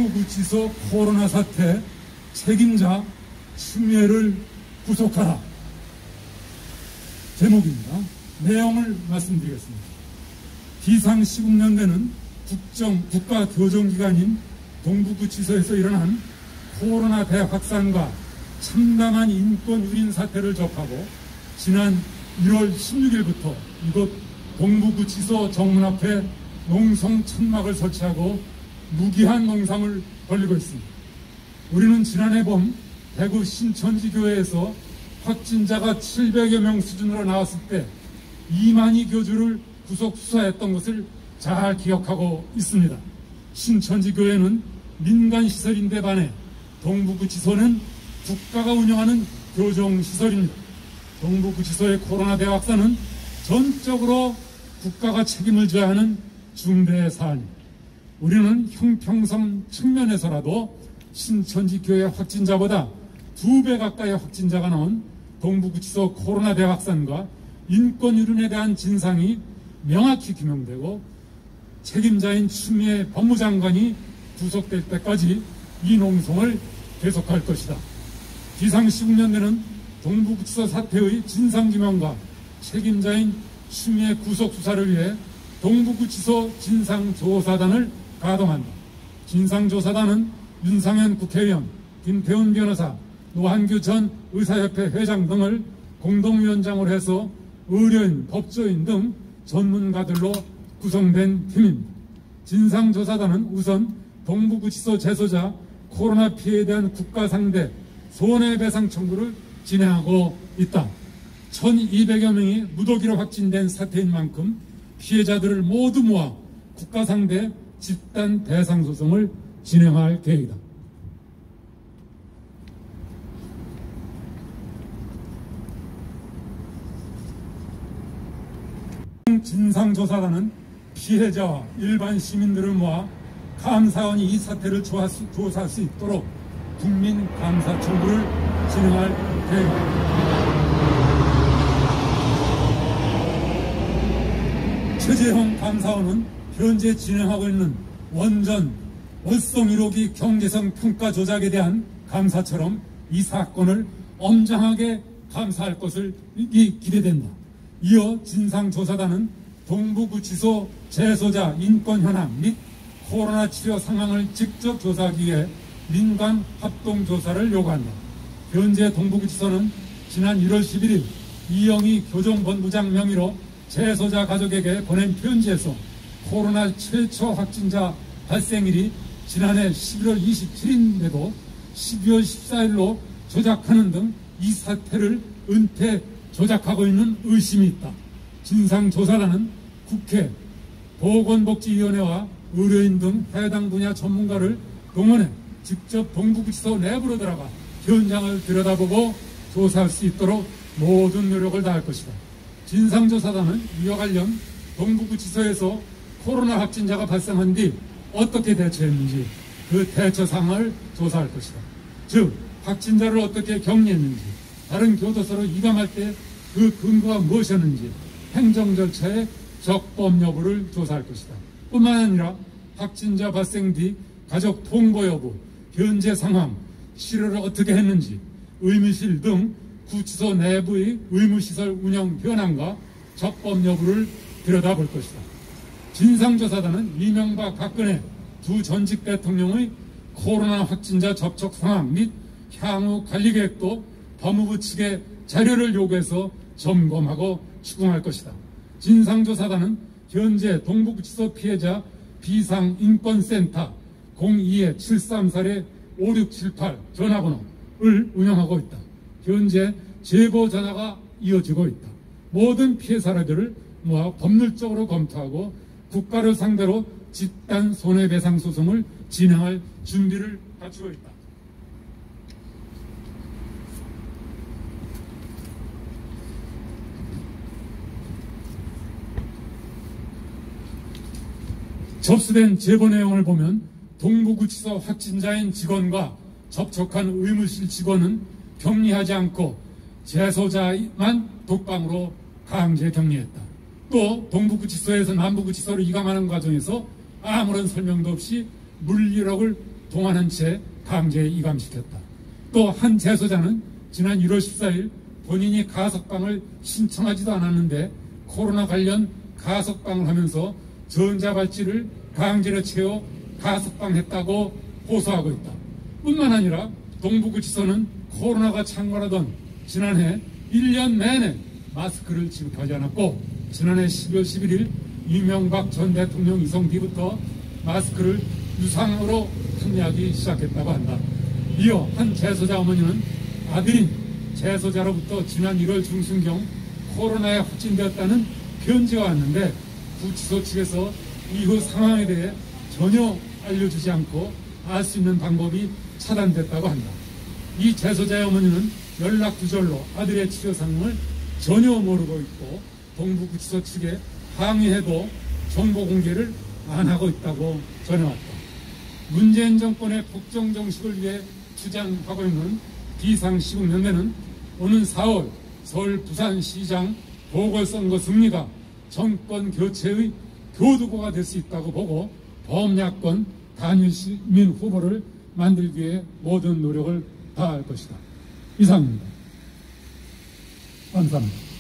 구치소 코로나 사태 책임자 추미애를 구속하라. 제목입니다. 내용을 말씀드리겠습니다. 비상시국연대는 국가교정기관인 동부구치소에서 일어난 코로나 대확산과 참담한 인권 유린 사태를 접하고 지난 1월 16일부터 이곳 동부구치소 정문 앞에 농성 천막을 설치하고 무기한 농성을 벌이고 있습니다. 우리는 지난해 봄 대구 신천지 교회에서 확진자가 700여 명 수준으로 나왔을 때 이만희 교주를 구속 수사했던 것을 잘 기억하고 있습니다. 신천지 교회는 민간시설인데 반해 동부구치소는 국가가 운영하는 교정시설입니다. 동부구치소의 코로나 대확산은 전적으로 국가가 책임을 져야 하는 중대 사안입니다. 우리는 형평성 측면에서라도 신천지 교회 확진자보다 2배 가까이의 확진자가 나온 동부구치소 코로나 대확산과 인권 유린에 대한 진상이 명확히 규명되고 책임자인 추미애 법무장관이 구속될 때까지 이 농성을 계속할 것이다. 비상시국연대는 동부구치소 사태의 진상규명과 책임자인 추미애 구속 수사를 위해 동부구치소 진상조사단을 가동한다. 진상조사단은 윤상현 국회의원, 김태훈 변호사, 노한규 전 의사협회 회장 등을 공동위원장으로 해서 의료인, 법조인 등 전문가들로 구성된 팀입니다. 진상조사단은 우선 동부구치소 재소자 코로나 피해에 대한 국가 상대 손해배상 청구를 진행하고 있다. 1200여 명이 무더기로 확진된 사태인 만큼 피해자들을 모두 모아 국가 상대 집단 배상 소송을 진행할 계획이다. 진상조사단은 피해자와 일반 시민들을 모아 감사원이 이 사태를 조사할 수 있도록 국민 감사 청구를 진행할 계획입니다. 최재형 감사원은 현재 진행하고 있는 원전 월성 1호기 경제성 평가 조작에 대한 감사처럼 이 사건을 엄정하게 감사할 것을 기대된다. 이어 진상조사단은 동부구치소 재소자 인권 현황 및 코로나 치료 상황을 직접 조사하기 위해 민간 합동조사를 요구한다. 현재 동부구치소는 지난 1월 11일 이영희 교정본부장 명의로 재소자 가족에게 보낸 편지에서 코로나 최초 확진자 발생일이 지난해 11월 27일인데도 12월 14일로 조작하는 등 이 사태를 은폐 조작하고 있는 의심이 있다. 진상조사단은 국회, 보건복지위원회와 의료인 등 해당 분야 전문가를 동원해 직접 동부구치소 내부로 들어가 현장을 들여다보고 조사할 수 있도록 모든 노력을 다할 것이다. 진상조사단은 이와 관련 동부구치소에서 코로나 확진자가 발생한 뒤 어떻게 대처했는지 그 대처 사항을 조사할 것이다. 즉 확진자를 어떻게 격리했는지, 다른 교도소로 이감할 때 그 근거가 무엇이었는지 행정 절차의 적법 여부를 조사할 것이다. 뿐만 아니라 확진자 발생 뒤 가족 통보 여부, 현재 상황, 치료를 어떻게 했는지, 의무실 등 구치소 내부의 의무시설 운영 현황과 적법 여부를 들여다볼 것이다. 진상조사단은 이명박 박근혜 두 전직 대통령의 코로나 확진자 접촉 상황 및 향후 관리 계획도 법무부 측에 자료를 요구해서 점검하고 추궁할 것이다. 진상조사단은 현재 동부구치소 피해자 비상인권센터 02-734-5678 전화번호를 운영하고 있다. 현재 제보 전화가 이어지고 있다. 모든 피해 사례들을 모아 법률적으로 검토하고 국가를 상대로 집단 손해배상 소송을 진행할 준비를 갖추고 있다. 접수된 제보 내용을 보면 동부구치소 확진자인 직원과 접촉한 의무실 직원은 격리하지 않고 재소자만 독방으로 강제 격리했다. 또 동부구치소에서 남부구치소로 이감하는 과정에서 아무런 설명도 없이 물리력을 동원한 채 강제 이감시켰다. 또 한 재소자는 지난 1월 14일 본인이 가석방을 신청하지도 않았는데 코로나 관련 가석방을 하면서 전자발찌를 강제로 채워 가석방했다고 호소하고 있다. 뿐만 아니라 동부구치소는 코로나가 창궐하던 지난해 1년 내내 마스크를 지급하지 않았고 지난해 12월 11일 이명박 전 대통령 이송 뒤부터 마스크를 유상으로 판매하기 시작했다고 한다. 이어 한 재소자 어머니는 아들인 재소자로부터 지난 1월 중순경 코로나에 확진되었다는 편지가 왔는데 구치소 측에서 이후 상황에 대해 전혀 알려주지 않고 알 수 있는 방법이 차단됐다고 한다. 이 재소자의 어머니는 연락 두절로 아들의 치료 상황을 전혀 모르고 있고 동부구치소 측에 항의해도 정보 공개를 안 하고 있다고 전해왔다. 문재인 정권의 국정 정식을 위해 주장하고 있는 비상시국연대는 오는 4월 서울 부산시장 보궐선거 승리가 정권 교체의 교두보가 될 수 있다고 보고 범야권 단일 시민 후보를 만들기 위해 모든 노력을 다할 것이다. 이상입니다. 감사합니다.